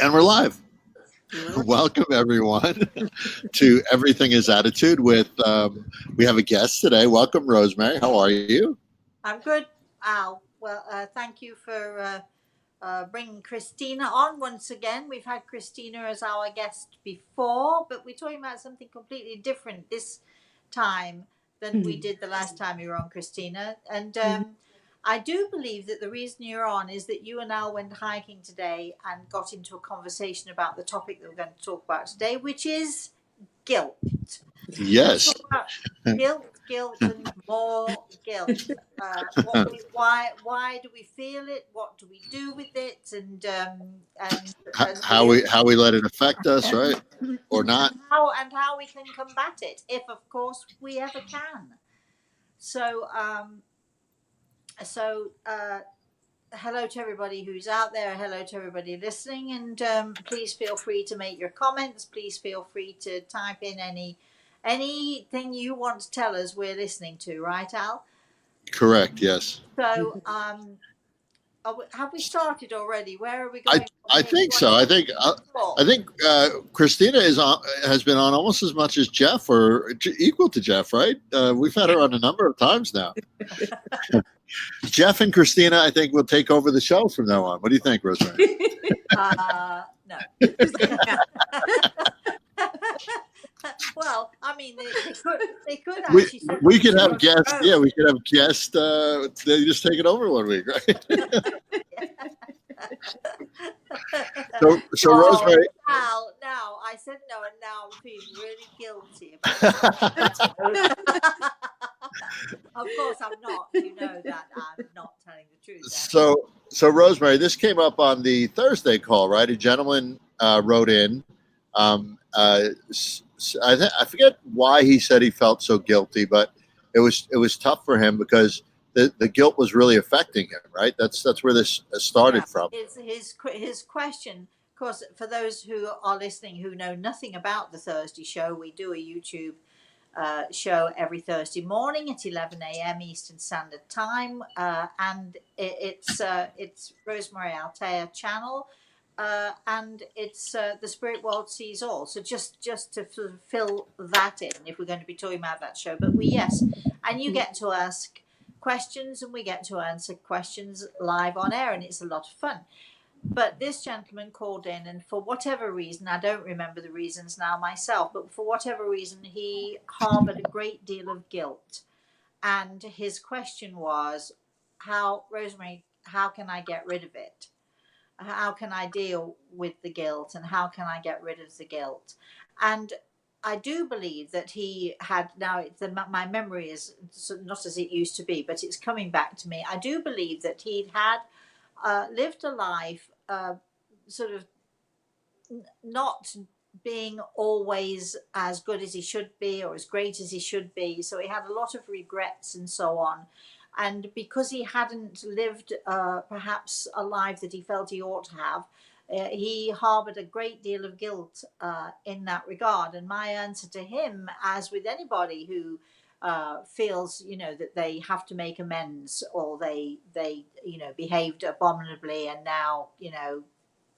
And we're live. Well, Welcome, everyone, to Everything is Attitude with, we have a guest today. Welcome, Rosemary. How are you? I'm good, Al. Well, thank you for bringing Christina on once again. We've had Christina as our guest before, but we're talking about something completely different this time than we did the last time you were on, Christina. And I do believe that the reason you're on is that you and Al went hiking today and got into a conversation about the topic that we're going to talk about today, which is guilt. Let's Yes. talk about guilt, and more guilt. Why do we feel it? What do we do with it? And How we let it affect us, right? Or not? how we can combat it, if of course we ever can. So so hello to everybody who's out there. Hello to everybody listening, and please feel free to make your comments. Please feel free to type in anything you want to tell us. We're listening to, right, Al? Correct. Yes. So have we started already? Where are we I going I from here? think so. I think Christina has been on almost as much as Jeff, or equal to Jeff, right? We've had her on a number of times now. Jeff and Christina, I think, will take over the show from now on. What do you think, Rosemary? No. Well, I mean, they could actually. We could have guests. Yeah, we could have guests. They just take it over one week, right? So Rosemary. Now I said no, and now I'm feeling really guilty about it. Of course, I'm not. You know that I'm not telling the truth. So Rosemary, this came up on the Thursday call, right? A gentleman wrote in. I forget why he said he felt so guilty, but it was tough for him because the guilt was really affecting him, right? That's where this started from. His question, of course, for those who are listening who know nothing about the Thursday show, we do a YouTube show every Thursday morning at 11 a.m. Eastern Standard Time, and it's Rosemary Altea channel, and it's the Spirit World Sees All. So just to fill that in, if we're going to be talking about that show, but and you get to ask questions, and we get to answer questions live on air, and it's a lot of fun. But this gentleman called in, and for whatever reason, I don't remember the reasons now myself, but for whatever reason, he harbored a great deal of guilt. And his question was, Rosemary, how can I get rid of it? How can I deal with the guilt, and how can I get rid of the guilt? And I do believe that he had, now my memory is not as it used to be, but it's coming back to me. I do believe that he'd had lived a life sort of not being always as good as he should be or as great as he should be. So he had a lot of regrets and so on. And because he hadn't lived perhaps a life that he felt he ought to have, he harbored a great deal of guilt in that regard. And my answer to him, as with anybody who feels, that they have to make amends, or they behaved abominably, and now,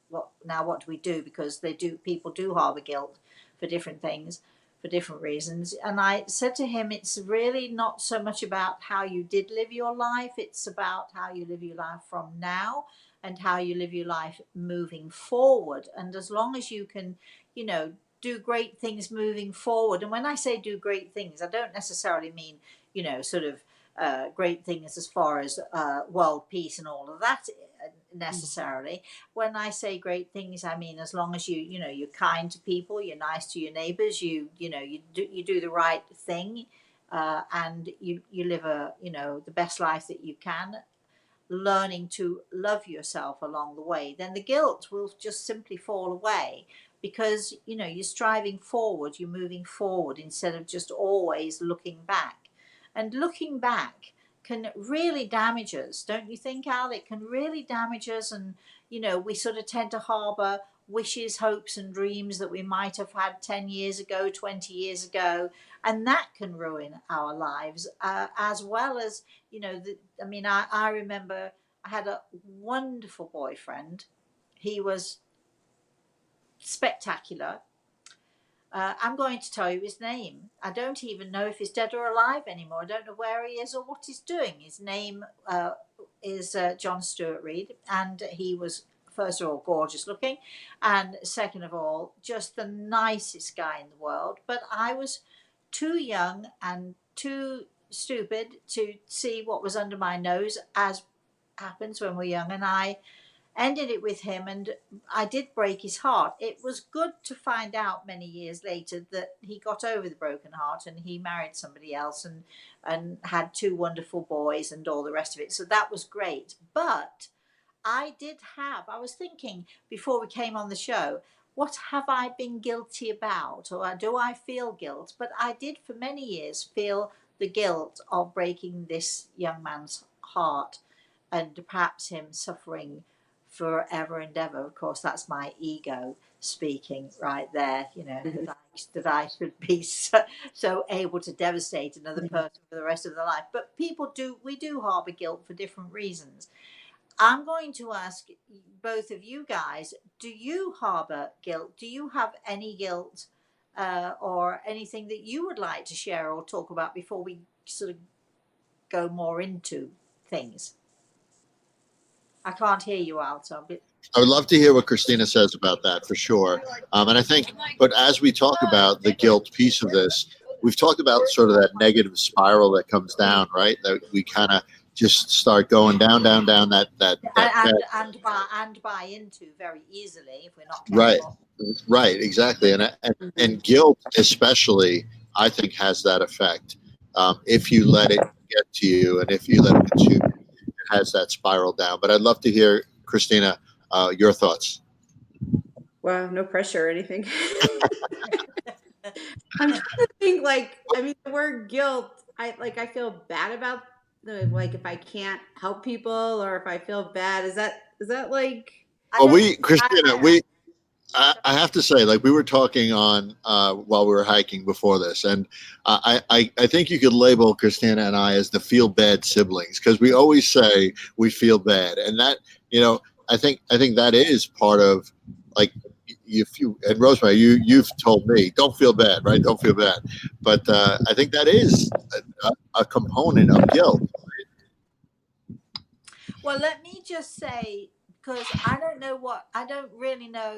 what do we do? Because people do harbor guilt for different things, for different reasons. And I said to him, it's really not so much about how you did live your life, it's about how you live your life from now, and how you live your life moving forward. And as long as you can, do great things moving forward. And when I say do great things, I don't necessarily mean, sort of great things as far as world peace and all of that necessarily. When I say great things, I mean as long as you're kind to people, you're nice to your neighbors, you do the right thing, and you live the best life that you can, learning to love yourself along the way, then the guilt will just simply fall away, because you're striving forward, you're moving forward, instead of just always looking back. And looking back can really damage us, don't you think, Al? It can really damage us, and we sort of tend to harbor wishes, hopes and dreams that we might have had 10 years ago, 20 years ago, and that can ruin our lives, as well as I remember I had a wonderful boyfriend. He was spectacular. I'm going to tell you his name. I don't even know if he's dead or alive anymore. I don't know where he is or what he's doing. His name is John Stuart Reid, and he was, first of all, gorgeous looking, and second of all, just the nicest guy in the world. But I was too young and too stupid to see what was under my nose, as happens when we're young, and I ended it with him, and I did break his heart. It was good to find out many years later that he got over the broken heart and he married somebody else and had two wonderful boys and all the rest of it. So that was great. But I was thinking before we came on the show, what have I been guilty about? Or do I feel guilt? But I did for many years feel the guilt of breaking this young man's heart and perhaps him suffering forever and ever. Of course, that's my ego speaking right there, that I should be so able to devastate another person for the rest of their life. But we do harbour guilt for different reasons. I'm going to ask both of you guys, do you harbour guilt? Do you have any guilt or anything that you would like to share or talk about before we sort of go more into things? I can't hear you, Alto. I would love to hear what Christina says about that for sure. And I think, but as we talk about the guilt piece of this, we've talked about sort of that negative spiral that comes down, right? That we kind of just start going down that And buy into very easily if we're not right, careful. right, exactly. And guilt especially, I think, has that effect. If you let it get to you and if you let it consume you, it has that spiral down. But I'd love to hear, Christina, your thoughts. Wow, no pressure or anything. I'm trying to think, the word guilt, I feel bad about if I can't help people or if I feel bad, is that like, Well, Christina, I have to say, like we were talking on while we were hiking before this, and I think you could label Christina and I as the feel bad siblings because we always say we feel bad, and that I think that is part of like if you and Rosemary, you've told me don't feel bad, right? Don't feel bad, but I think that is a component of guilt. Well, let me just say, because I don't really know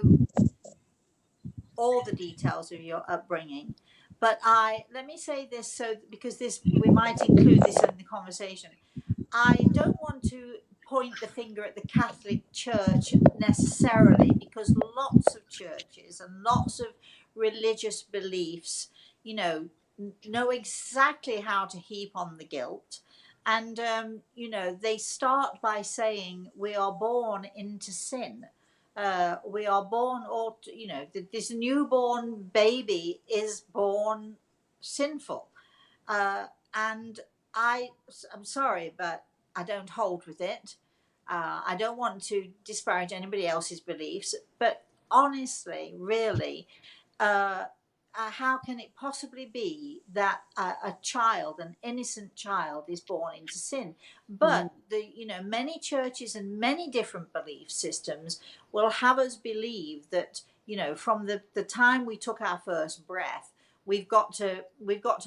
all the details of your upbringing, but let me say this because we might include this in the conversation. I don't want to point the finger at the Catholic Church necessarily, because lots of churches and lots of religious beliefs, know exactly how to heap on the guilt. And, they start by saying we are born into sin. We are born, or, this newborn baby is born sinful. And I'm sorry, but I don't hold with it. I don't want to disparage anybody else's beliefs, but honestly, really, how can it possibly be that a child, an innocent child, is born into sin? But many churches and many different belief systems will have us believe that from the time we took our first breath, we've got to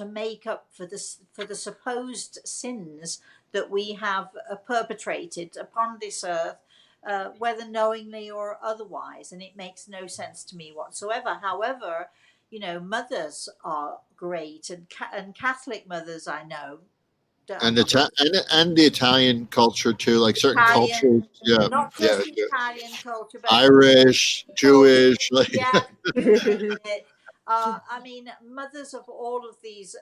make up for the supposed sins that we have perpetrated upon this earth, whether knowingly or otherwise, and it makes no sense to me whatsoever. However, mothers are great, and Catholic mothers I know. And the Italian culture too, like certain cultures, not just Italian culture, but Irish, Jewish, like yeah. I mean, mothers of all of these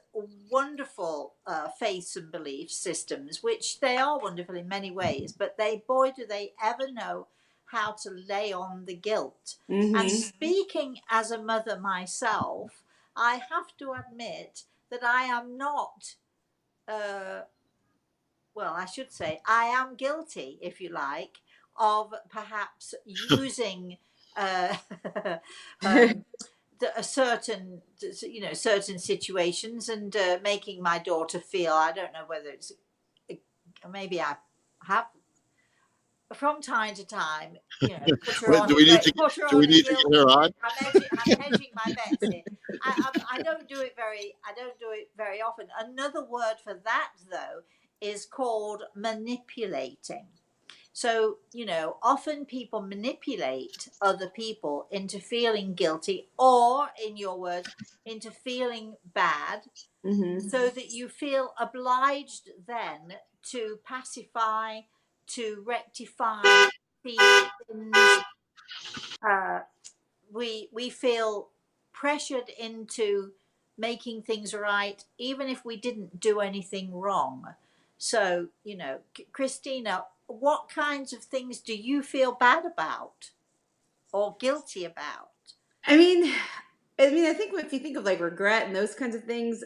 wonderful faiths and belief systems, which they are wonderful in many ways, but boy, do they ever know how to lay on the guilt. And speaking as a mother myself, I have to admit that I am not, I should say, I am guilty, if you like, of perhaps using a certain situations and making my daughter feel, I don't know whether it's, maybe I have from time to time, you know, put her Wait, on a put her do we on a need to guilt get her trip. on? I'm hedging my bets here. I don't do it very often. Another word for that though is called manipulating. So, you know, often people manipulate other people into feeling guilty, or in your words, into feeling bad, so that you feel obliged then to pacify, to rectify things. Uh, we feel pressured into making things right, even if we didn't do anything wrong. So, you know, Christina, what kinds of things do you feel bad about or guilty about? I mean, I think if you think of like regret and those kinds of things,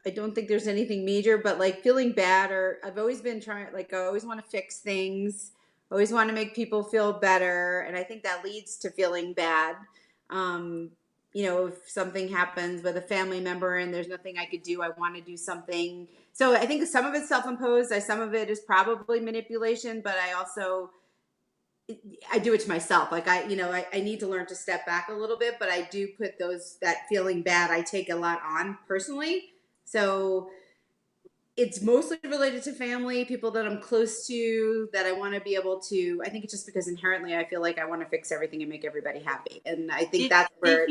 I don't think there's anything major, but like feeling bad, or I've always been trying, like, I always want to fix things, always want to make people feel better. And I think that leads to feeling bad. Um, you know, if something happens with a family member and there's nothing I could do, I want to do something. So I think some of it's self-imposed. Some of it is probably manipulation, but I do it to myself. Like I need to learn to step back a little bit, but I do put that feeling bad. I take a lot on personally. So it's mostly related to family, people that I'm close to, that I want to be able to, I think it's just because inherently I feel like I want to fix everything and make everybody happy. And I think that's where.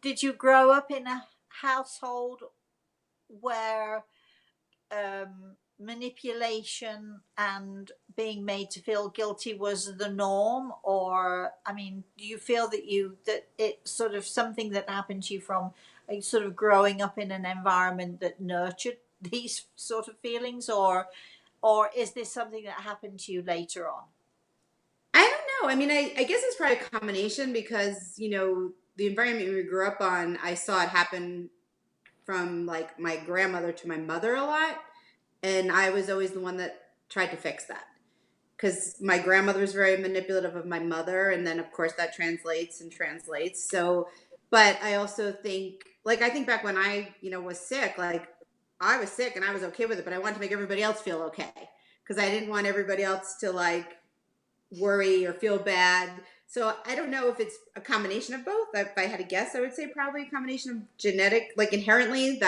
Did you grow up in a household where manipulation and being made to feel guilty was the norm? Or I mean, do you feel that it's sort of something that happened to you from sort of growing up in an environment that nurtured these sort of feelings, or is this something that happened to you later on? I don't know. I mean, I guess it's probably a combination because, the environment we grew up on, I saw it happen from like my grandmother to my mother a lot. And I was always the one that tried to fix that because my grandmother was very manipulative of my mother. And then, of course, that translates. So, but I also think, like, I think back when I, was sick, like, I was sick and I was okay with it, but I wanted to make everybody else feel okay because I didn't want everybody else to, like, worry or feel bad. So I don't know if it's a combination of both. If I had to guess, I would say probably a combination of genetic, like inherently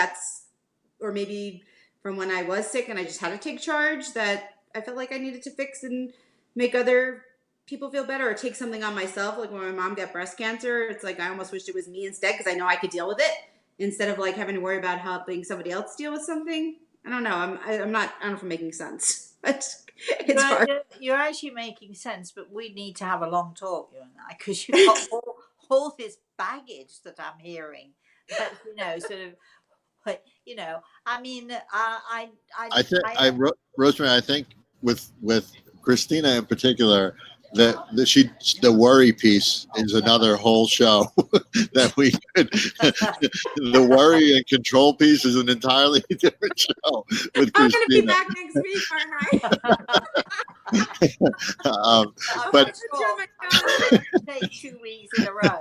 or maybe from when I was sick and I just had to take charge, that I felt like I needed to fix and make other people feel better, or take something on myself. Like when my mom got breast cancer, it's like I almost wished it was me instead because I know I could deal with it instead of like having to worry about helping somebody else deal with something. I don't know. I'm not. I don't know if I'm making sense. It's hard. You're actually making sense, but we need to have a long talk, you and I, because you've got all this baggage that I'm hearing. That sort of. But I mean, Rosemary, I think with Christina in particular, the worry piece is another whole show that we could. The worry and control piece is an entirely different show with Christina. I'm going to be back next week, aren't I? But take 2 weeks in a row.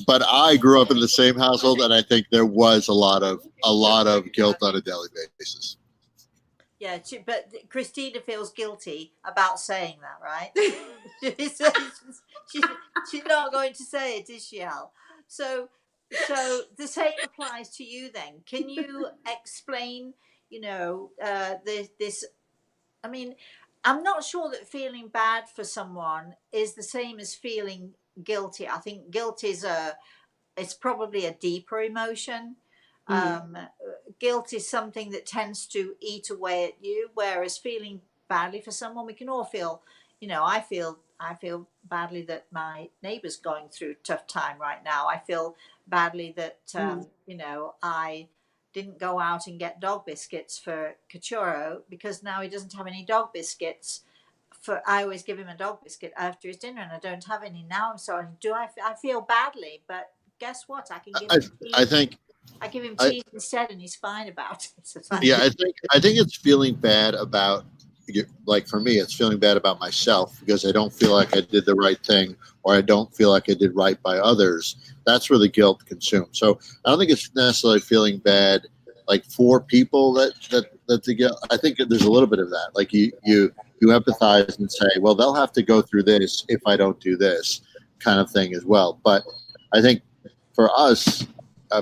But I grew up in the same household, and I think there was a lot of guilt on a daily basis. Yeah, but Christina feels guilty about saying that, right? she's not going to say it, is she, Al? So the same applies to you then. Can you explain, this? I mean, I'm not sure that feeling bad for someone is the same as feeling guilty. I think guilt it's probably a deeper emotion. Guilt is something that tends to eat away at you, whereas feeling badly for someone, we can all feel. I feel badly that my neighbour's going through a tough time right now. I feel badly that I didn't go out and get dog biscuits for Cachorro because now he doesn't have any dog biscuits. I always give him a dog biscuit after his dinner, and I don't have any now. I'm sorry. I feel badly, but guess what? I can give him cheese. I give him cheese instead, and he's fine about it. So I think it's feeling bad about, like for me, it's feeling bad about myself because I don't feel like I did the right thing, or I don't feel like I did right by others. That's where the guilt consumes. So I don't think it's necessarily feeling bad like for people that to get. I think there's a little bit of that. Like you empathize and say, well, they'll have to go through this if I don't do this, kind of thing as well. But I think for us,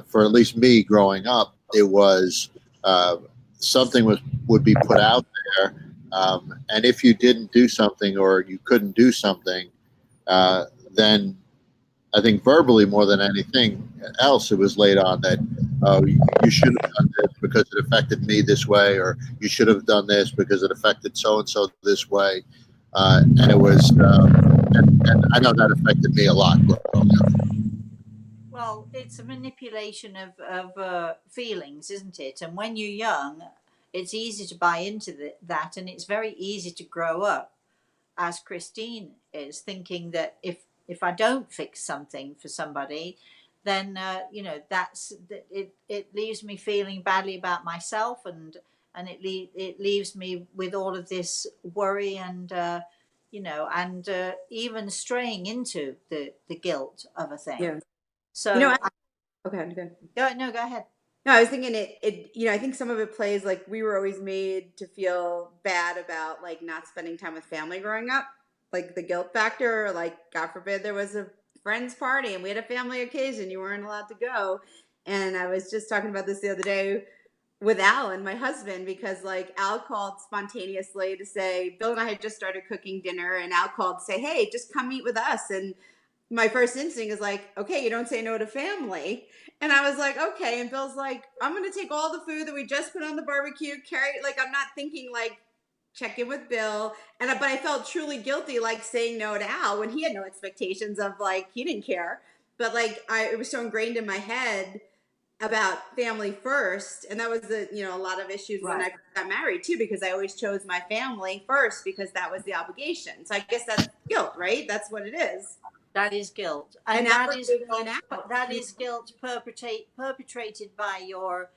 for at least me growing up, it was something would be put out there, and if you didn't do something or you couldn't do something, then I think verbally more than anything else, it was laid on that you should have done this because it affected me this way, or you should have done this because it affected so and so this way, and it was, and I know that affected me a lot growing up. Well, it's a manipulation of feelings, isn't it? And when you're young, it's easy to buy into that, and it's very easy to grow up, as Christine is, thinking that if I don't fix something for somebody, then that's it leaves me feeling badly about myself, and it leaves me with all of this worry and even straying into the guilt of a thing. Yeah. So Okay, good. go ahead. No, I was thinking I think some of it plays like we were always made to feel bad about like not spending time with family growing up, like the guilt factor, like God forbid there was a friend's party and we had a family occasion, you weren't allowed to go. And I was just talking about this the other day with Al and my husband, because like Al called spontaneously to say, Bill and I had just started cooking dinner, and Al called to say, hey, just come eat with us. And my first instinct is like, okay, you don't say no to family. And I was like, okay. And Bill's like, I'm going to take all the food that we just put on the barbecue, carry, like, I'm not thinking like, check in with Bill. But I felt truly guilty, like saying no to Al when he had no expectations of like, he didn't care. But like, it was so ingrained in my head about family first. And that was a lot of issues when I got married too, because I always chose my family first because that was the obligation. So I guess that's guilt, right? That's what it is. That is guilt, And and now we're moving on out. that is guilt perpetrated by your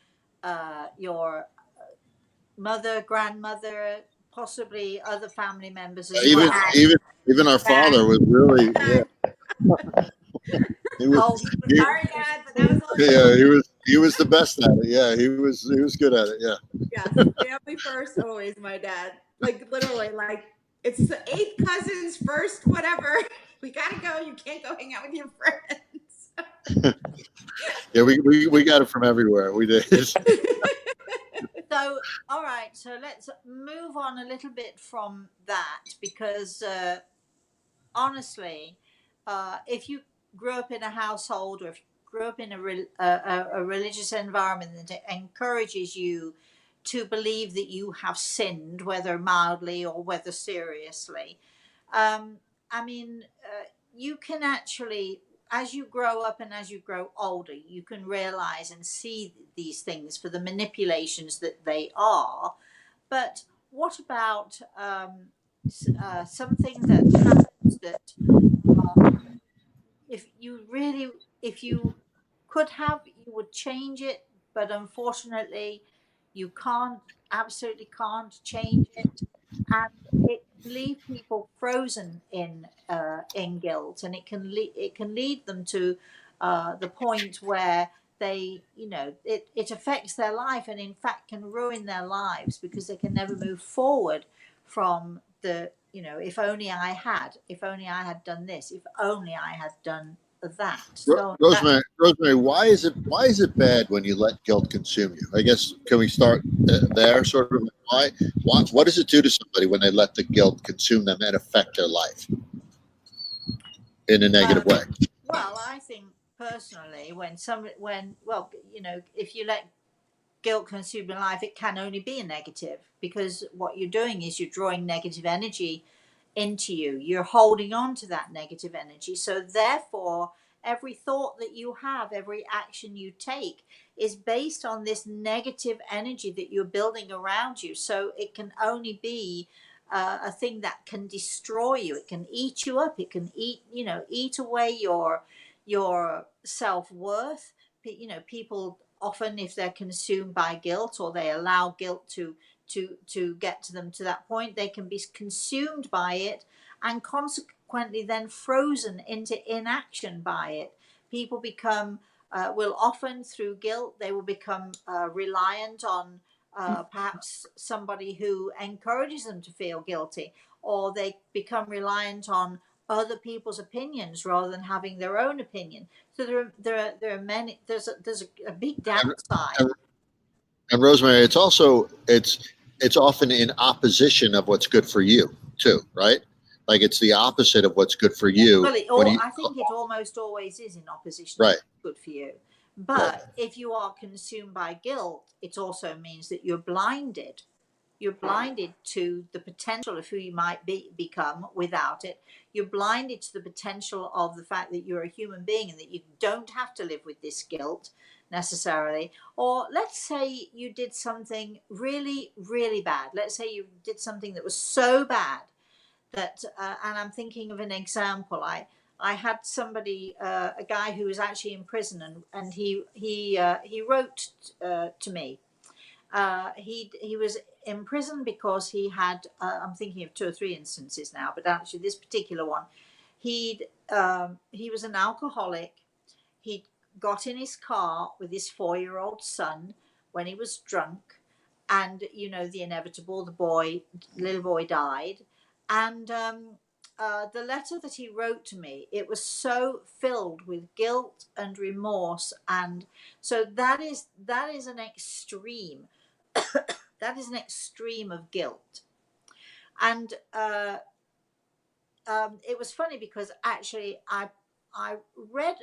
mother, grandmother, possibly other family members as Even well. even our father was really, yeah. He was, Oh, he, Sorry, Dad, but that was all. yeah, he was the best at it. Yeah, he was good at it. Yeah. Yes, family first, always. My dad, like literally, like it's the eighth cousins first. Whatever, we gotta go. You can't go hang out with your friends. Yeah, we got it from everywhere. We did. so all right. So let's move on a little bit from that, because honestly, if you grew up in a household, or if you grew up in a religious environment that encourages you to believe that you have sinned, whether mildly or whether seriously, I mean, you can actually, as you grow up and as you grow older, you can realize and see these things for the manipulations that they are. But what about something that happens that if you really, if you could have, you would change it, but unfortunately, you can't, absolutely can't change it, and it can leave people frozen in guilt, and it can lead them to the point where they, it affects their life, and in fact can ruin their lives because they can never move forward from the, if only I had done this, if only I had done that. So Rosemary, why is it bad when you let guilt consume you? I guess, can we start there? Sort of, what does it do to somebody when they let the guilt consume them and affect their life in a negative way? Well, I think personally, if you let guilt consume your life, it can only be a negative, because what you're doing is you're drawing negative energy into you. You're holding on to that negative energy. So therefore, every thought that you have, every action you take is based on this negative energy that you're building around you. So it can only be a thing that can destroy you. It can eat you up. It can eat away your self-worth. People often, if they're consumed by guilt, or they allow guilt to get to them to that point, they can be consumed by it and consequently then frozen into inaction by it. People become will often, through guilt, they will become reliant on perhaps somebody who encourages them to feel guilty, or they become reliant on other people's opinions rather than having their own opinion. So there are many. There's a big And, downside. and, and Rosemary, it's often in opposition of what's good for you too, right? Like it's the opposite of what's good for you Well, when you I think it almost always is in opposition to right, what's good for you. right. But if you are consumed by guilt, it also means that you're blinded. You're blinded to the potential of who you might become without it. You're blinded to the potential of the fact that you're a human being and that you don't have to live with this guilt necessarily. Or let's say you did something really, really bad. Let's say you did something that was so bad that, and I'm thinking of an example. I had somebody, a guy who was actually in prison, and he wrote to me. He was in prison because he had. I'm thinking of 2 or 3 instances now, but actually this particular one, he was an alcoholic. He got in his car with his 4-year-old son when he was drunk, and you know the inevitable. Little boy died, and the letter that he wrote to me, it was so filled with guilt and remorse, and so that is an extreme. That is an extreme of guilt, and it was funny because actually I read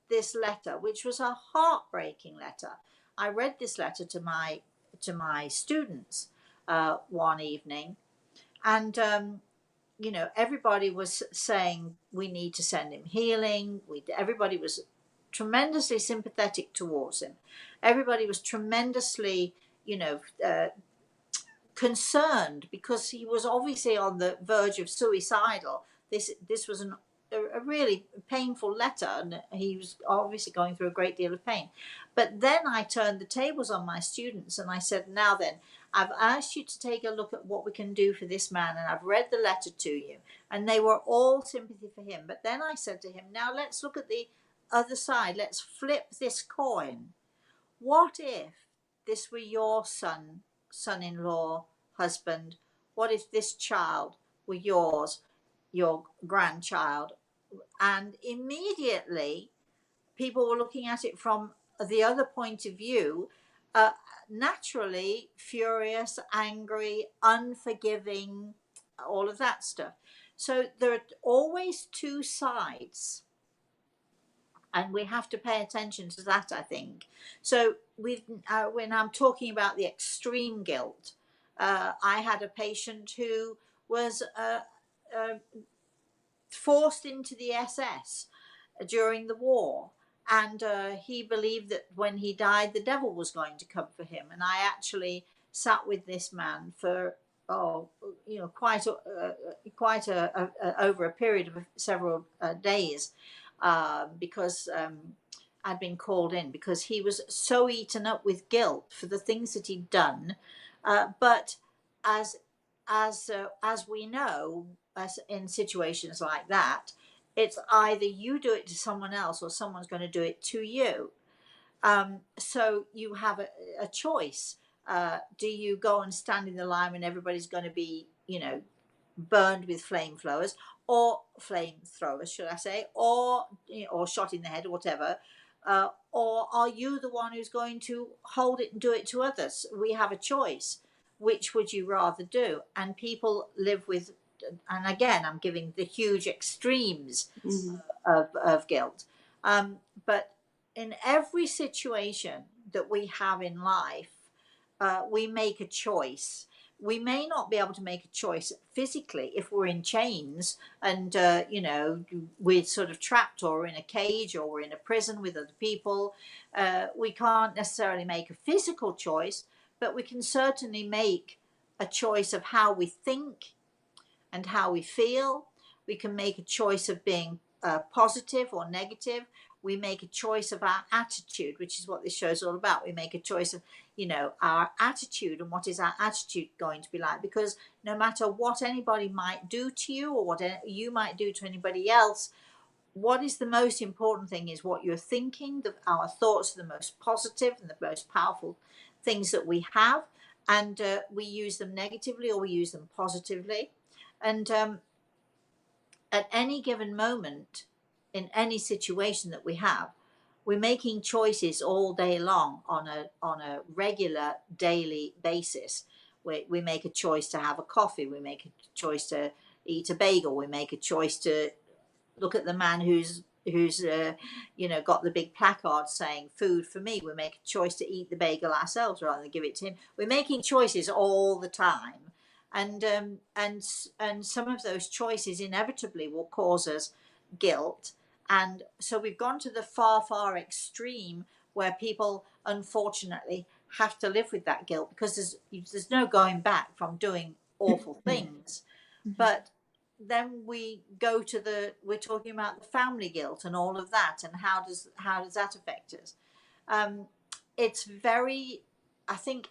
this letter, which was a heartbreaking letter. I read this letter to my students one evening, and you know, everybody was saying we need to send him healing. Everybody was tremendously sympathetic towards him. Everybody was tremendously, you know, concerned because he was obviously on the verge of suicidal. This was a really painful letter, and he was obviously going through a great deal of pain. But then I turned the tables on my students and I said, now then, I've asked you to take a look at what we can do for this man, and I've read the letter to you. And they were all sympathy for him. But then I said to him, now let's look at the other side. Let's flip this coin. What if this were your son-in-law, husband? What if this child were yours, your grandchild? And immediately people were looking at it from the other point of view, uh, naturally furious, angry, unforgiving, all of that stuff. So there are always 2 sides, and we have to pay attention to that, I think. So when I'm talking about the extreme guilt, I had a patient who was uh, forced into the SS during the war, and he believed that when he died the devil was going to come for him. And I actually sat with this man for quite over a period of several days, because I'd been called in because he was so eaten up with guilt for the things that he'd done. But as as we know, as in situations like that, it's either you do it to someone else or someone's going to do it to you. So you have a choice. Do you go and stand in the line when everybody's going to be, you know, burned with flamethrowers, or flamethrowers, should I say, or or shot in the head or whatever, or are you the one who's going to hold it and do it to others? We have a choice. Which would you rather do? And people live with, and again, I'm giving the huge extremes of guilt. But in every situation that we have in life, we make a choice. We may not be able to make a choice physically if we're in chains and, we're sort of trapped or in a cage or we're in a prison with other people. We can't necessarily make a physical choice, but we can certainly make a choice of how we think and how we feel. We can make a choice of being positive or negative. We make a choice of our attitude, which is what this show is all about. We make a choice of, our attitude, and what is our attitude going to be like? Because no matter what anybody might do to you or what you might do to anybody else, what is the most important thing is what you're thinking. Our thoughts are the most positive and the most powerful things that we have, and we use them negatively or we use them positively. And at any given moment, in any situation that we have, we're making choices all day long on a regular daily basis. We make a choice to have a coffee. We make a choice to eat a bagel. We make a choice to look at the man who's got the big placard saying food for me. We make a choice to eat the bagel ourselves rather than give it to him. We're making choices all the time, and some of those choices inevitably will cause us guilt. And so we've gone to the far extreme where people unfortunately have to live with that guilt, because there's no going back from doing awful things. But then we go to we're talking about the family guilt and all of that, and how does that affect us? It's very, I think,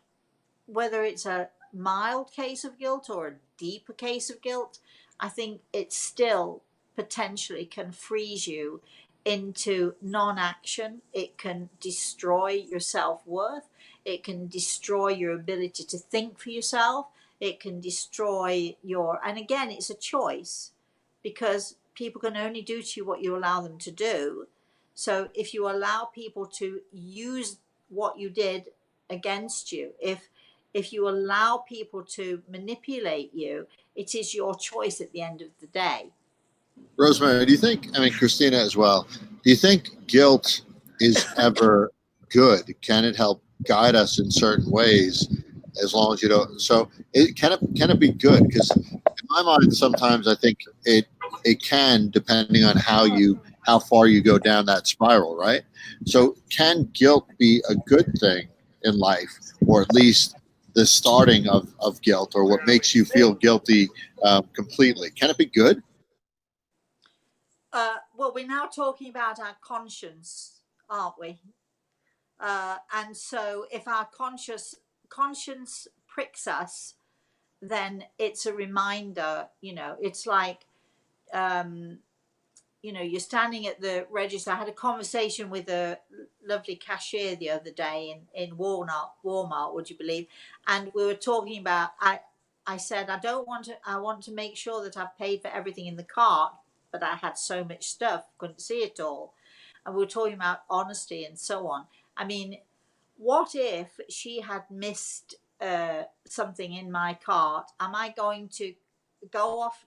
whether it's a mild case of guilt or a deeper case of guilt, I think it still potentially can freeze you into non-action. It can destroy your self-worth. It can destroy your ability to think for yourself. It can destroy and again, it's a choice, because people can only do to you what you allow them to do. So if you allow people to use what you did against you, if you allow people to manipulate you, it is your choice at the end of the day. Rosemary, do you think, I mean, Christina as well, do you think guilt is ever good? Can it help guide us in certain ways as long as you don't? So can it be good? Because in my mind, sometimes I think it can, depending on how far you go down that spiral, right? So can guilt be a good thing in life, or at least the starting of guilt, or what makes you feel guilty completely? Can it be good? Well, we're now talking about our conscience, aren't we? And so if our conscience pricks us, then it's a reminder. It's like, you're standing at the register. I had a conversation with a lovely cashier the other day in Walmart, would you believe? And we were talking about, I said, I want to make sure that I've paid for everything in the cart, but I had so much stuff, couldn't see it all. And we were talking about honesty and so on. I mean, what if she had missed something in my cart? Am I going to go off,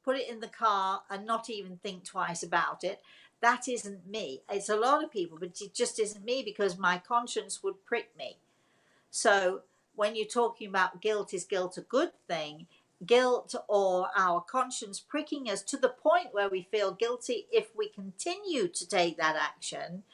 put it in the car, and not even think twice about it? That isn't me. It's a lot of people, but it just isn't me, because my conscience would prick me. So when you're talking about guilt, is guilt a good thing? Guilt, or our conscience pricking us to the point where we feel guilty if we continue to take that action,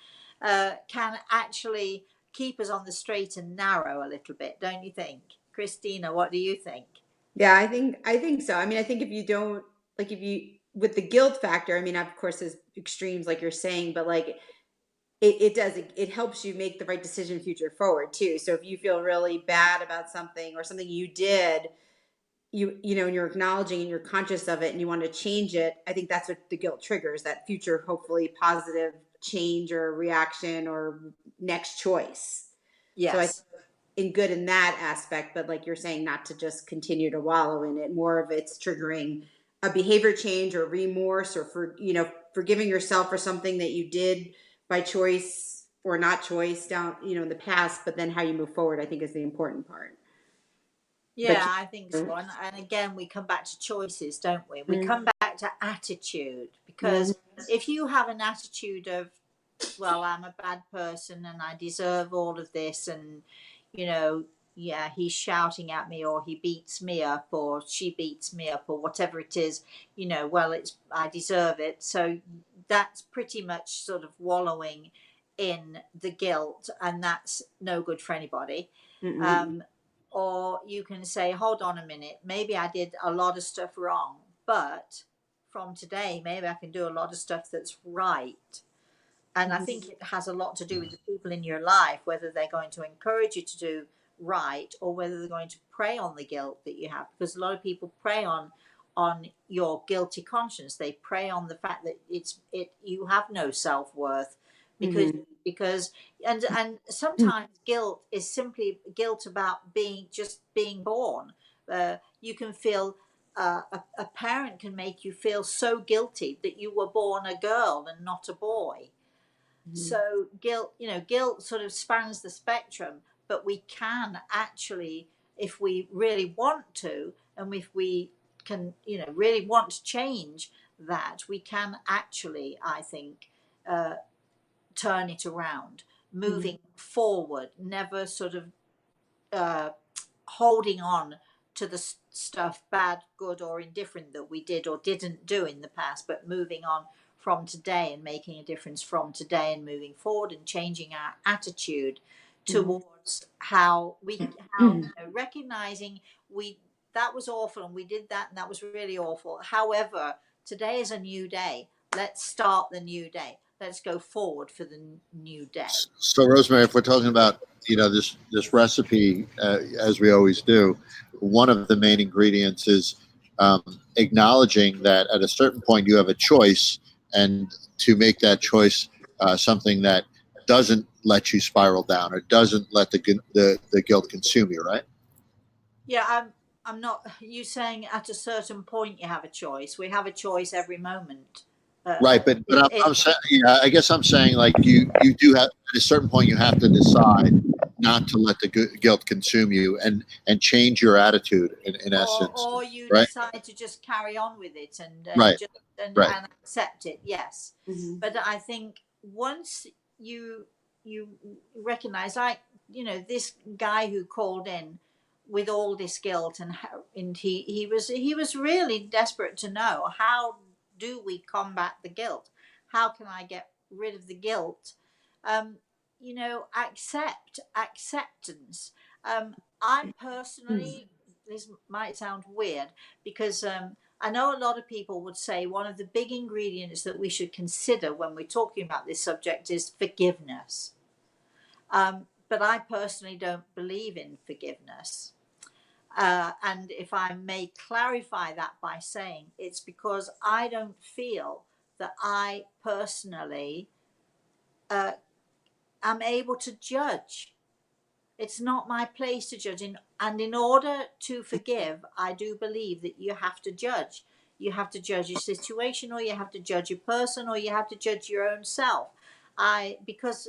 can actually keep us on the straight and narrow a little bit, don't you think? Christina, what do you think? Yeah, I think so. I mean, I think if you don't, like, if you, with the guilt factor, I mean, of course there's extremes like you're saying, but like it helps you make the right decision future forward too. So if you feel really bad about something or something you did, and you're acknowledging and you're conscious of it and you want to change it, I think that's what the guilt triggers, that future hopefully positive change or reaction or next choice. So I Yes. in good in that aspect, but like you're saying, not to just continue to wallow in it. More of it's triggering a behavior change or remorse, or forgiving yourself for something that you did by choice or not choice down, in the past, but then how you move forward, I think, is the important part. Yeah, But I think so. And again, we come back to choices, don't we? We Mhm. come back to attitude, because Mhm. if you have an attitude of, well, I'm a bad person and I deserve all of this, and, you know, yeah, he's shouting at me, or he beats me up, or she beats me up, or whatever it is, well, I deserve it. So that's pretty much sort of wallowing in the guilt, and that's no good for anybody. Mhm. Um, or you can say, hold on a minute, maybe I did a lot of stuff wrong, but from today, maybe I can do a lot of stuff that's right. And I think it has a lot to do with the people in your life, whether they're going to encourage you to do right, or whether they're going to prey on the guilt that you have. Because a lot of people prey on your guilty conscience. They prey on the fact that you have no self-worth because Mhm. because and sometimes guilt is simply guilt about being born. You can feel a parent can make you feel so guilty that you were born a girl and not a boy. So guilt sort of spans the spectrum, but we can actually, if we really want to, and if we can, really want to change that, we can actually, I think, turn it around, moving forward, never sort of uh, holding on to the stuff, bad, good, or indifferent, that we did or didn't do in the past, but moving on from today and making a difference from today and moving forward and changing our attitude towards how recognizing that was awful and we did that and that was really awful. However, today is a new day. Let's start the new day. Let's go forward for the new day. So, Rosemary, if we're talking about this recipe, as we always do, one of the main ingredients is acknowledging that at a certain point you have a choice, and to make that choice something that doesn't let you spiral down or doesn't let the guilt consume you, right? Yeah, I'm not. You saying at a certain point you have a choice? We have a choice every moment. Right, but I'm saying, yeah, I guess I'm saying like you do have at a certain point you have to decide not to let the guilt consume you and change your attitude in essence, or you right? decide to just carry on with it Right, right. and accept it. Yes, but I think once you you recognize, like this guy who called in with all this guilt, and he was really desperate to know, how do we combat the guilt? How can I get rid of the guilt? Um, acceptance. I personally, this might sound weird, because I know a lot of people would say one of the big ingredients that we should consider when we're talking about this subject is forgiveness. But I personally don't believe in forgiveness. And if I may clarify that by saying, it's because I don't feel that I personally am able to judge. It's not my place to judge. And in order to forgive, I do believe that you have to judge. You have to judge your situation, or you have to judge your person, or you have to judge your own self. Because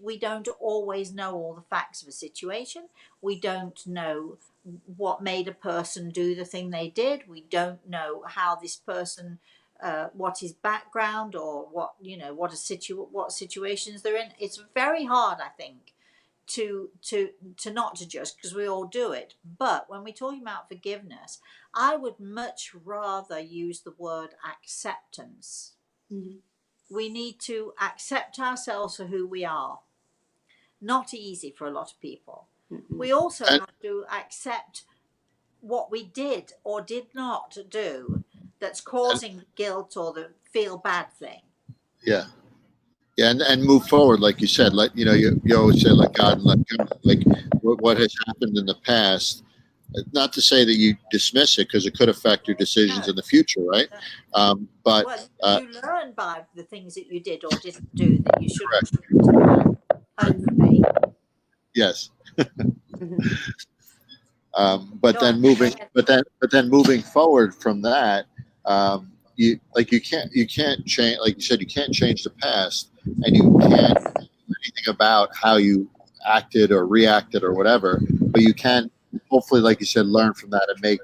we don't always know all the facts of a situation. We don't know what made a person do the thing they did. We don't know how this person, what his background, or what situations they're in. It's very hard, I think, to not to judge, because we all do it. But when we're talking about forgiveness, I would much rather use the word acceptance. We need to accept ourselves for who we are. Not easy for a lot of people. We also have to accept what we did or did not do that's causing guilt or the feel bad thing. Yeah. Yeah, and move forward, like you said. You always say let God and let go. Like what has happened in the past. Not to say that you dismiss it, because it could affect your decisions No. in the future, right? But Well, you learn by the things that you did or didn't do that you correct. shouldn't have, hopefully. Yes. Go on. But then moving forward from that, you can't change, like you said, you can't change the past, and you can't do anything about how you acted or reacted or whatever, but you can hopefully, like you said, learn from that and make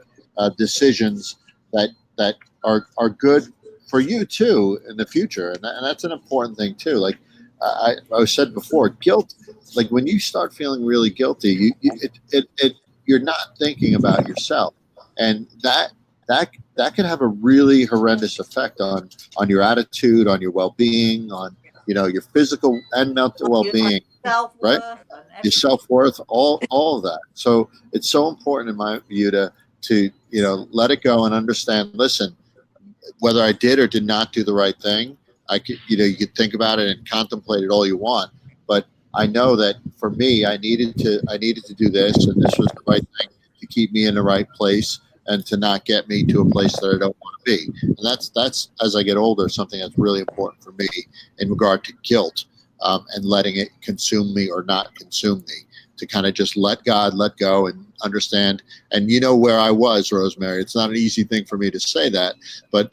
decisions that are good for you too in the future, and that's an important thing too. Like I said before, guilt. Like when you start feeling really guilty, you're not thinking about yourself, and that can have a really horrendous effect on your attitude, on your well-being, on your physical and mental well-being, right? Self-worth and Your everything. self-worth, all of that. So it's so important in my view to let it go and understand. Listen, whether I did or did not do the right thing, I could, you could think about it and contemplate it all you want, but I know that for me, I needed to do this, and this was the right thing to keep me in the right place. and to not get me to a place that I don't want to be. And that's as I get older, something that's really important for me in regard to guilt, and letting it consume me or not consume me. To kind of just let God let go and understand. And you know where I was, Rosemary. It's not an easy thing for me to say that, but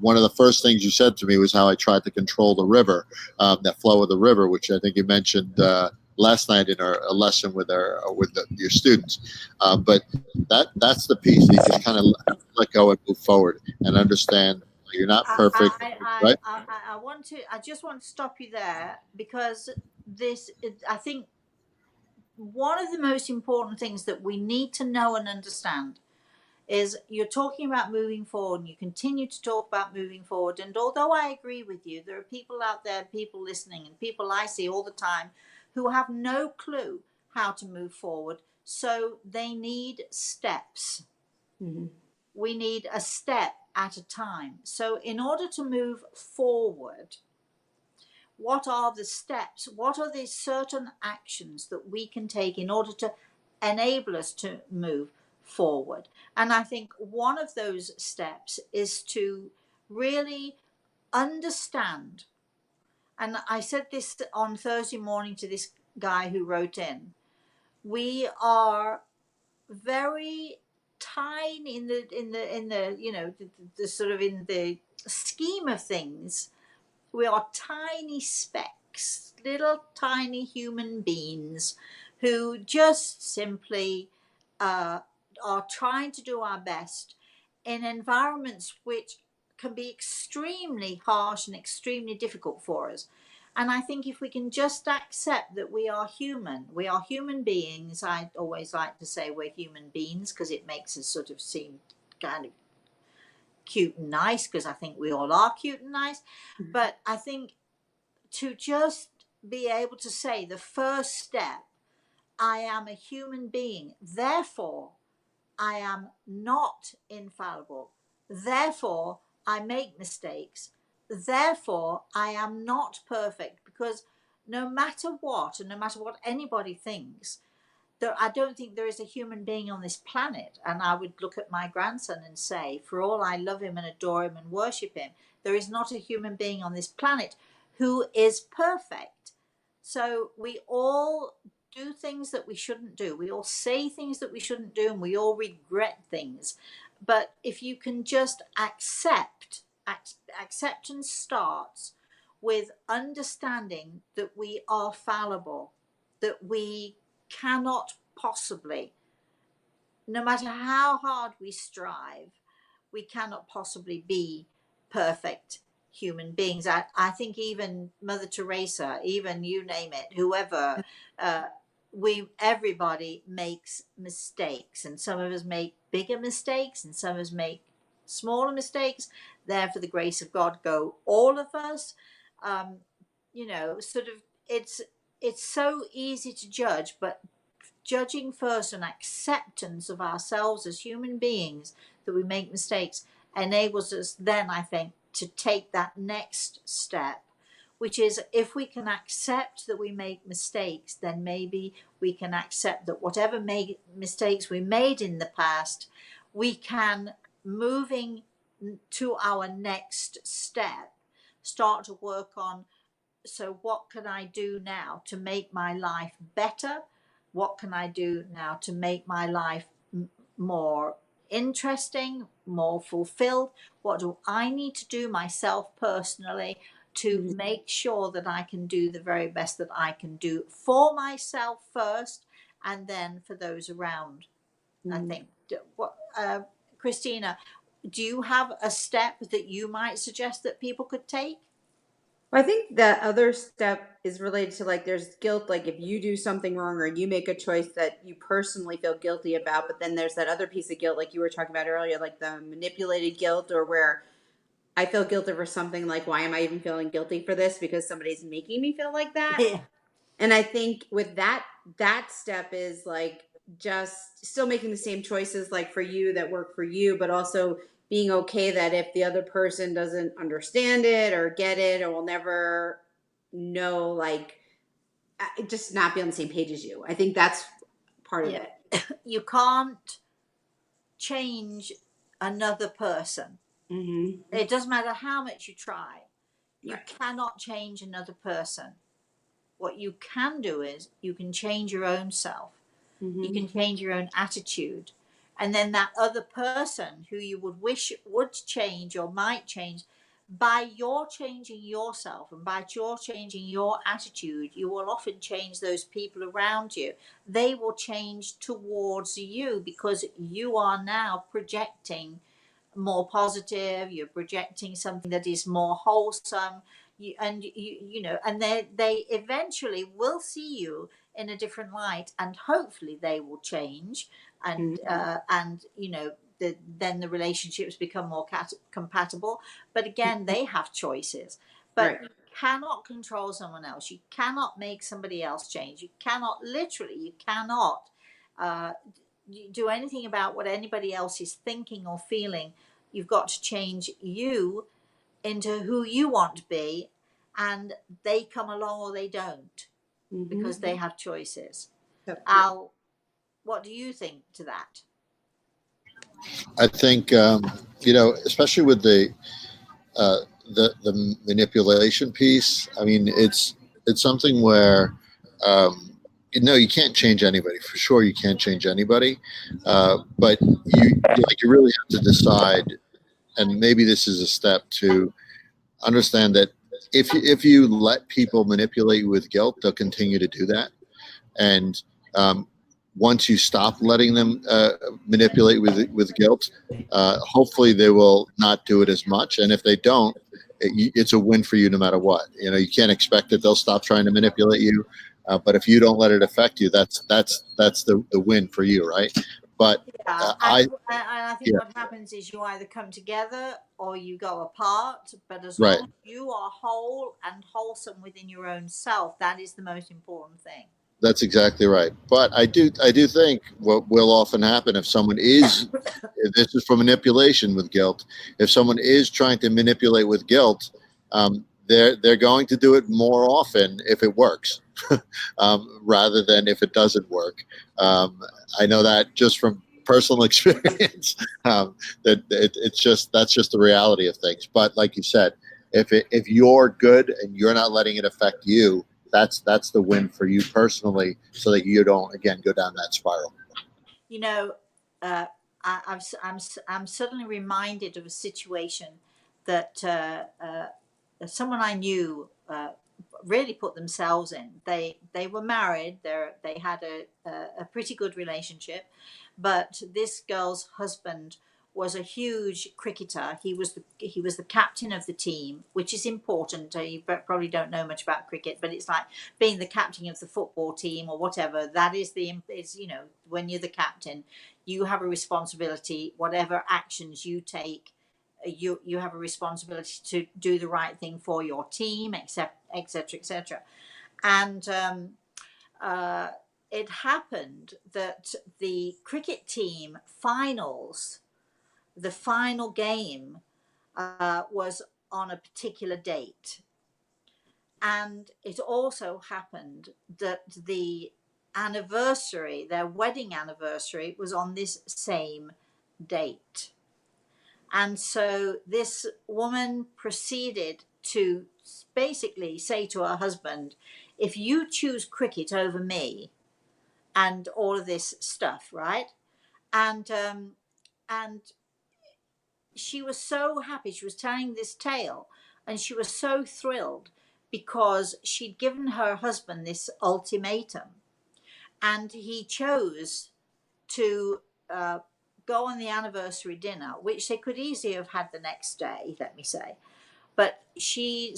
one of the first things you said to me was how I tried to control the river, that flow of the river, which I think you mentioned last night in our a lesson with your students. But that's the piece that you just kind of let go and move forward and understand you're not perfect, right? I just want to stop you there because I think one of the most important things that we need to know and understand is you're talking about moving forward and you continue to talk about moving forward. And although I agree with you, there are people out there, people listening, and people I see all the time who have no clue how to move forward. So they need steps. Mm-hmm. We need a step at a time. So in order to move forward, what are the steps? What are the certain actions that we can take in order to enable us to move forward? And I think one of those steps is to really understand. And I said this on Thursday morning to this guy who wrote in. We are very tiny in the sort of in the scheme of things. We are tiny specks, little tiny human beings who just simply are trying to do our best in environments which can be extremely harsh and extremely difficult for us. And I think if we can just accept that we are human beings. I always like to say we're human beings because it makes us sort of seem kind of cute and nice, because I think we all are cute and nice. But I think to just be able to say the first step, I am a human being, therefore I am not infallible, therefore I make mistakes, therefore I am not perfect, because no matter what, and no matter what anybody thinks, I don't think there is a human being on this planet. And I would look at my grandson and say, for all I love him and adore him and worship him, there is not a human being on this planet who is perfect. So we all do things that we shouldn't do. We all say things that we shouldn't do, and we all regret things. But if you can just acceptance starts with understanding that we are fallible, that we cannot possibly, no matter how hard we strive, we cannot possibly be perfect human beings. I think even Mother Teresa, even you name it, whoever, uh, everybody makes mistakes, and some of us make bigger mistakes and some of us make smaller mistakes. There, for the grace of God, go all of us. Um, sort of, it's so easy to judge, but judging first and acceptance of ourselves as human beings that we make mistakes enables us then, I think, to take that next step, which is, if we can accept that we make mistakes, then maybe we can accept that whatever mistakes we made in the past, we can, moving to our next step, start to work on, so what can I do now to make my life better? What can I do now to make my life more interesting, more fulfilled? What do I need to do myself personally to make sure that I can do the very best that I can do for myself first, and then for those around? I think. Christina, do you have a step that you might suggest that people could take? Well, I think the other step is related to, like, there's guilt, like if you do something wrong or you make a choice that you personally feel guilty about, but then there's that other piece of guilt, like you were talking about earlier, like the manipulated guilt, or where I feel guilty for something, like, why am I even feeling guilty for this? Because somebody's making me feel like that. Yeah. And I think with that step is like just still making the same choices, like for you, that work for you, but also being okay that if the other person doesn't understand it or get it, or will never know, like, just not be on the same page as you. I think that's part of Yeah. it. You can't change another person. Mm-hmm. It doesn't matter how much you try. You Right. cannot change another person. What you can do is you can change your own self. Mm-hmm. You can change your own attitude. And then that other person who you would wish would change or might change, by your changing yourself and by your changing your attitude, you will often change those people around you. They will change towards you because you are now projecting more positive, you're projecting something that is more wholesome, and they eventually will see you in a different light, and hopefully they will change, and Mm-hmm. then the relationships become more compatible. But again, they have choices. But Right. you cannot control someone else. You cannot make somebody else change. You cannot uh, do anything about what anybody else is thinking or feeling. You've got to change you into who you want to be, and they come along or they don't, Mm-hmm. because they have choices. Yep. Al, what do you think to that? I think especially with uh, the manipulation piece. I mean, it's something where you can't change anybody for sure. You can't change anybody, but you really have to decide. And maybe this is a step to understand that if you let people manipulate you with guilt, they'll continue to do that. And um, once you stop letting them manipulate with guilt, hopefully they will not do it as much. And if they don't, it's a win for you no matter what. You can't expect that they'll stop trying to manipulate you, but if you don't let it affect you, that's the win for you, right? But Yeah, I and I think yeah, what happens is you either come together or you go apart. But as right. long as you are whole and wholesome within your own self, that is the most important thing. That's exactly right. But I do think what will often happen if someone is, this is for manipulation with guilt. If someone is trying to manipulate with guilt, they're going to do it more often if it works, rather than if it doesn't work. Um, I know that just from personal experience. It's just that's just the reality of things. But like you said, if you're good and you're not letting it affect you, that's the win for you personally, so that you don't again go down that spiral. You know, uh, I'm suddenly reminded of a situation that someone I knew really put themselves in. They were married. They had a pretty good relationship, but this girl's husband was a huge cricketer. He was the captain of the team, which is important. You probably don't know much about cricket, but it's like being the captain of the football team or whatever. That is when you're the captain, you have a responsibility. Whatever actions you take, you have a responsibility to do the right thing for your team, etc., etc. And uh, it happened that the cricket team finals, the final game, was on a particular date. And it also happened that the anniversary, their wedding anniversary, was on this same date. And so this woman proceeded to basically say to her husband, if you choose cricket over me and all of this stuff, right? And she was so happy. She was telling this tale, and she was so thrilled because she'd given her husband this ultimatum, and he chose to go on the anniversary dinner, which they could easily have had the next day, let me say. But she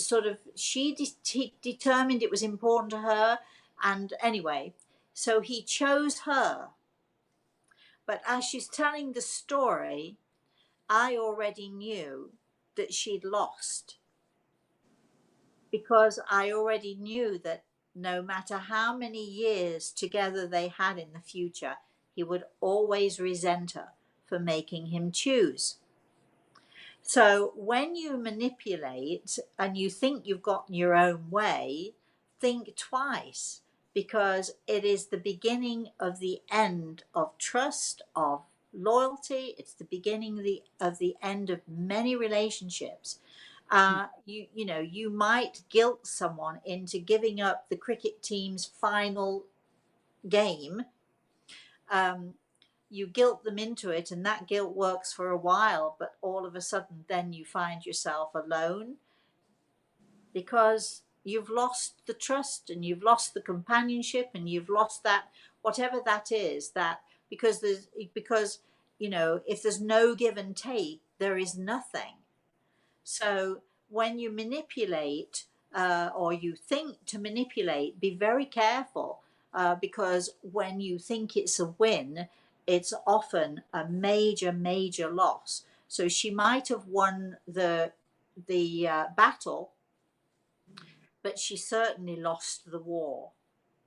determined it was important to her, and anyway, so he chose her. But as she's telling the story, I already knew that she'd lost, because I already knew that no matter how many years together they had in the future, he would always resent her for making him choose. So when you manipulate and you think you've gotten your own way, think twice, because it is the beginning of the end of trust, of loyalty. It's the beginning of the end of many relationships. You might guilt someone into giving up the cricket team's final game. You guilt them into it, and that guilt works for a while, but all of a sudden then you find yourself alone because you've lost the trust and you've lost the companionship and you've lost that, whatever that is, that because if there's no give and take, there is nothing. So when you manipulate, or you think to manipulate, be very careful, because when you think it's a win, it's often a major, major loss. So she might have won the battle, but she certainly lost the war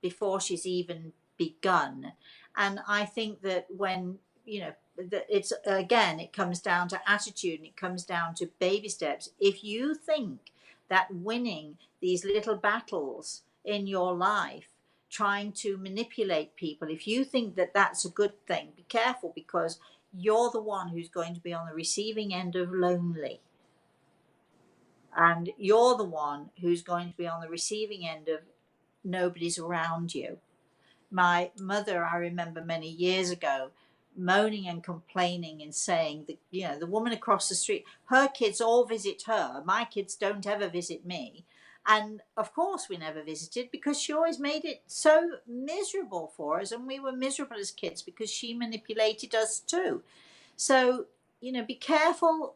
before she's even begun. And I think that when, that it's, again, it comes down to attitude and it comes down to baby steps. If you think that winning these little battles in your life, trying to manipulate people, if you think that that's a good thing, be careful, because you're the one who's going to be on the receiving end of lonely. And you're the one who's going to be on the receiving end of nobody's around you. My mother, I remember many years ago, moaning and complaining and saying that, the woman across the street, her kids all visit her. My kids don't ever visit me. And of course we never visited, because she always made it so miserable for us. And we were miserable as kids because she manipulated us too. So, be careful,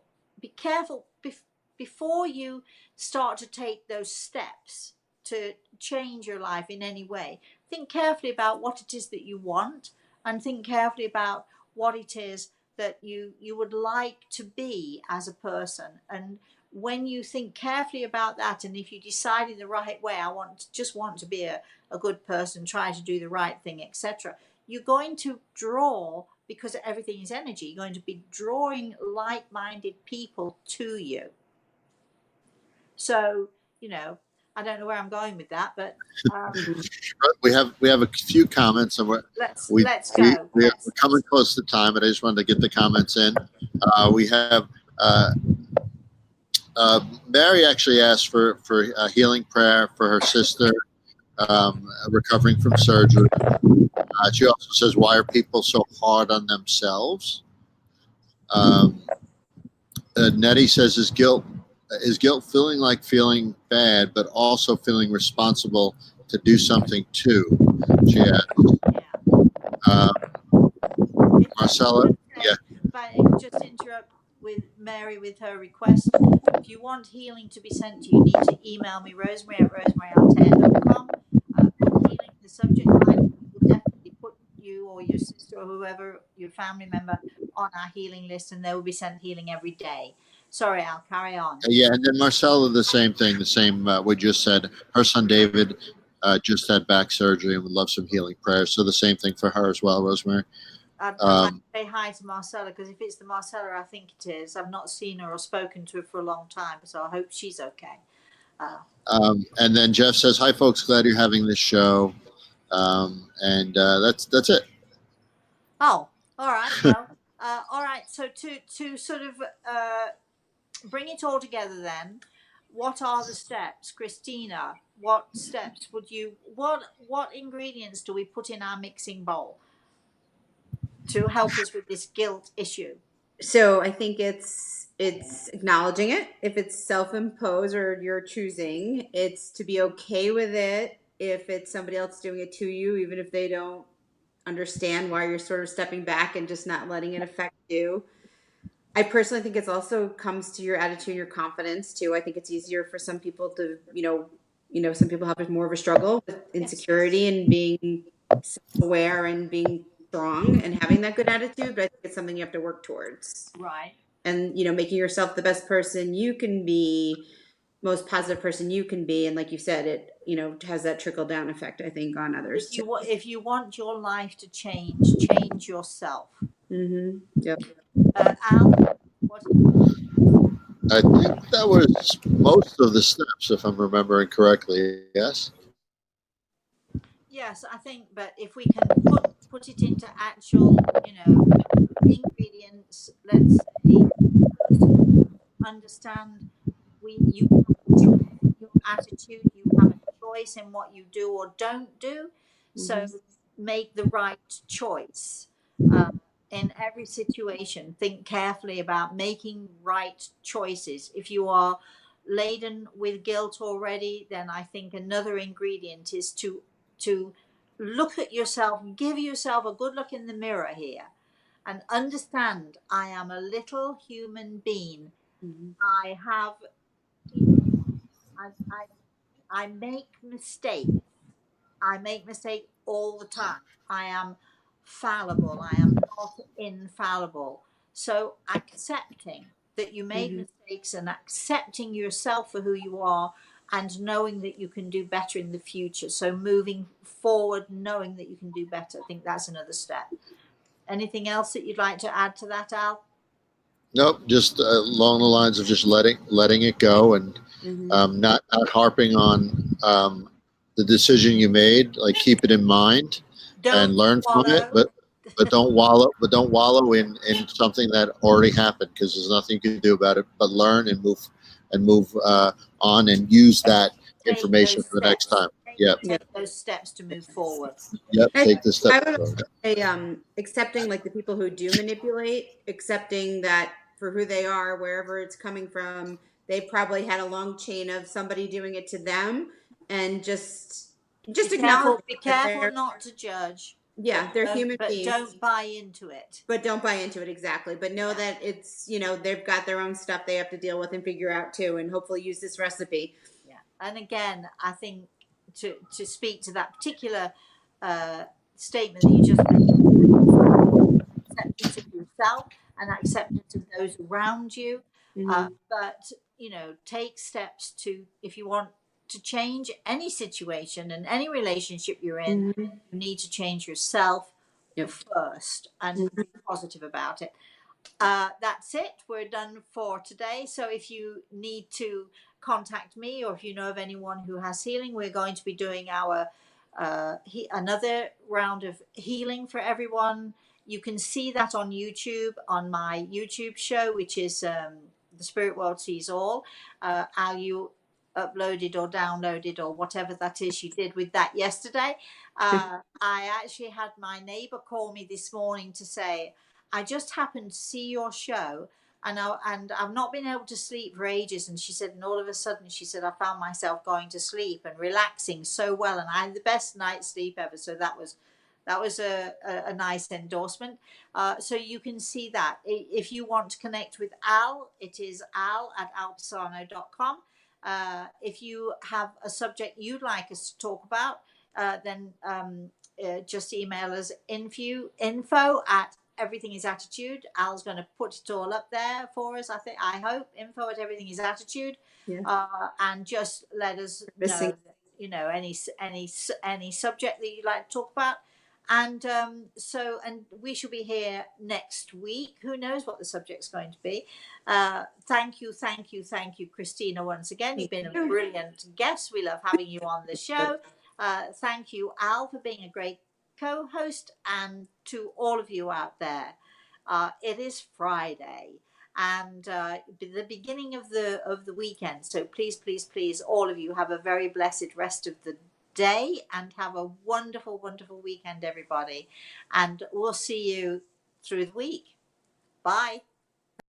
before you start to take those steps to change your life in any way. Think carefully about what it is that you want, and think carefully about what it is that you would like to be as a person. And when you think carefully about that, and if you decide in the right way, I just want to be a good person, try to do the right thing, etc., you're going to draw, because everything is energy, you're going to be drawing like-minded people to you. So, I don't know where I'm going with that, but we have a few comments, and let's go. We're coming close to time, but I just wanted to get the comments in. We have Mary actually asked for a healing prayer for her sister recovering from surgery. She also says, "Why are people so hard on themselves?" Nettie says, "Is guilt feeling like feeling bad, but also feeling responsible to do something too?" She asked. Yeah. Marcella, yeah. If I just interrupt with Mary with her request, if you want healing to be sent to you, need to email me, rosemary@rosemaryaltair.com. Put healing in the subject line. We'll definitely put you or your sister or whoever, your family member, on our healing list, and they will be sent healing every day. Sorry, I'll carry on. Yeah, and then Marcella, the same thing, we just said. Her son David just had back surgery and would love some healing prayers. So the same thing for her as well, Rosemary. I'd like to say hi to Marcella, because if it's the Marcella I think it is, I've not seen her or spoken to her for a long time, so I hope she's okay. And then Jeff says, "Hi, folks. Glad you're having this show." And that's it. Oh, all right. Well, all right. So to sort of bring it all together, then, what are the steps, Christina? What steps would you? What ingredients do we put in our mixing bowl to help us with this guilt issue? So I think it's acknowledging it. If it's self-imposed or you're choosing, it's to be okay with it if it's somebody else doing it to you, even if they don't understand why you're sort of stepping back and just not letting it affect you. I personally think it's also comes to your attitude, your confidence too. I think it's easier for some people to, some people have more of a struggle with insecurity and being self-aware and being strong and having that good attitude, but I think it's something you have to work towards. Right. And, making yourself the best person you can be, most positive person you can be. And like you said, it, has that trickle down effect, I think, on others. If you want your life to change yourself. Mm-hmm. Yep. Al, what? I think that was most of the steps, if I'm remembering correctly. Yes. Yes, I think, but if we can put put it into actual, ingredients. Let's say, first of all, understand you have a choice in your attitude, you have a choice in what you do or don't do. So make the right choice. In every situation, think carefully about making right choices. If you are laden with guilt already, then I think another ingredient is to look at yourself, give yourself a good look in the mirror here, and understand I am a little human being. I have, I I make mistakes. I make mistakes all the time. I am fallible. I am not infallible. So accepting that you made mistakes and accepting yourself for who you are and knowing that you can do better in the future. So moving forward, knowing that you can do better. I think that's another step. Anything else that you'd like to add to that, Al? Nope, just along the lines of just letting it go, and not harping on the decision you made. Like, keep it in mind and Don't learn from it, swallow. but don't wallow in something that already happened, because there's nothing you can do about it but learn and move on and use that Take information those for the next steps. time. Yep, Yeah. Take those steps to move forward. yep. I, Take the step I would forward. say accepting like the people who do manipulate, accepting that for who they are, wherever it's coming from, they probably had a long chain of somebody doing it to them, and just acknowledging Be that careful they're, not to judge, yeah, they're human but beings, don't buy into it. but don't buy into it exactly. But know that it's, they've got their own stuff they have to deal with and figure out too, and hopefully use this recipe. Yeah, and again, I think to speak to that particular statement that you just made, acceptance of yourself and acceptance of those around you. But take steps to, if you want to change any situation and any relationship you're in, you need to change yourself Yep. first and be positive about it. That's it. We're done for today. So if you need to contact me, or if you know of anyone who has healing, we're going to be doing our another round of healing for everyone. You can see that on YouTube, on my YouTube show, which is The Spirit World Sees All. How you uploaded or downloaded or whatever that is you did with that yesterday. I actually had my neighbor call me this morning to say, I just happened to see your show, and I've not been able to sleep for ages. And she said, and all of a sudden, she said, I found myself going to sleep and relaxing so well, and I had the best night's sleep ever. So that was a nice endorsement. So you can see that. If you want to connect with Al, it is al@alpisano.com. If you have a subject you'd like us to talk about, then just email us info at Everything Is Attitude. Al's going to put it all up there for us. I hope info at Everything Is Attitude. Yeah. And just let us know any subject that you'd like to talk about. And and we shall be here next week. Who knows what the subject's going to be? Thank you, Christina, once again. You've been a brilliant guest. We love having you on the show. Thank you, Al, for being a great co-host, and to all of you out there. It is Friday and the beginning of the weekend. So please, all of you have a very blessed rest of the day and have a wonderful weekend, everybody. And we'll see you through the week. Bye.